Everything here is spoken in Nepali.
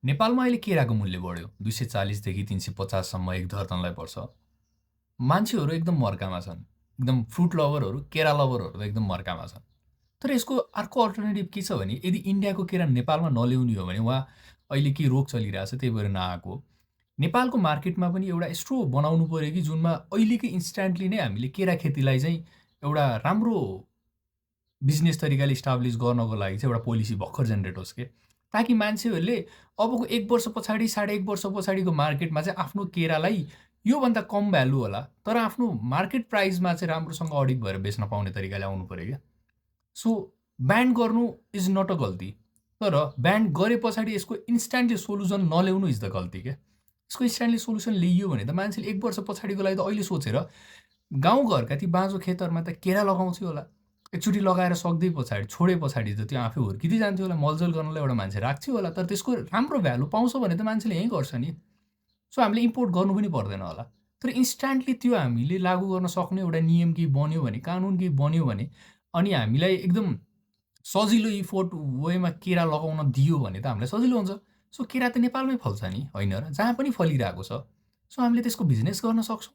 नेपालमा अहिले केराको मूल्य बढ्यो। 240 देखि 350 सम्म एक दर्जनलाई पर्छ। मान्छेहरू एकदम मर्कामा छन्। एकदम फ्रुट लभरहरू, केरा लभरहरू त एकदम मर्कामा छन्। तर यसको अर्को अल्टरनेटिभ के छ भने यदि इन्डियाको केरा नेपालमा नल्याउने हो भने वा अहिले के रोग चलिरहेछ त्यही भएर नआएको हो। नेपालको मार्केटमा पनि एउटा यस्तो बनाउनु पर्यो कि जुनमा अहिलेकै इन्स्ट्यान्टली नै हामीले केरा खेतीलाई चाहिँ एउटा राम्रो बिजनेस तरिकाले इस्टाब्लिस गर्नको लागि चाहिँ एउटा पोलिसी भर्खर जेनेरेट होस् के। ताकि मान्छेहरूले अबको 1 वर्ष पछाडि, साढे 1 वर्ष पछाडिको मार्केटमा चाहिँ आफ्नो केरालाई योभन्दा कम भ्यालु होला, तर आफ्नो मार्केट प्राइसमा चाहिँ राम्रोसँग अडिट भएर बेच्न पाउने तरिकाले आउनु पर्यो क्या। सो ब्यान गर्नु इज नट अ गल्ती, तर ब्यान गरे पछाडि यसको इन्स्ट्यान्टली सोल्युसन नल्याउनु इज द गल्ती क्या। यसको इन्स्ट्यान्टली सोल्युसन लिइयो भने त मान्छेले 1 वर्ष पछाडिको लागि त अहिले सोचेर गाउँघरका ती बाँझो खेतहरूमा त केरा लगाउँथ्यो होला। एकचोटि लगाएर सक्दै पछाडि छोडे पछाडि त त्यो आफै हुर्किँदै जान्थ्यो होला, मलजल गर्नलाई एउटा मान्छे राख्थ्यो होला, तर त्यसको राम्रो भ्यालु पाउँछ भने त मान्छेले यहीँ गर्छ नि। सो हामीले इम्पोर्ट गर्नु पनि पर्दैन होला। तर इन्स्ट्यान्टली त्यो हामीले लागू गर्न सक्ने एउटा नियम केही बन्यो भने, कानुन केही बन्यो भने अनि हामीलाई एकदम सजिलो इफोर्ट वेमा केरा लगाउन दियो भने त हामीलाई सजिलो हुन्छ। सो केरा त नेपालमै फल्छ नि, होइन र? जहाँ पनि फलिरहेको छ। सो हामीले त्यसको बिजनेस गर्न सक्छौँ।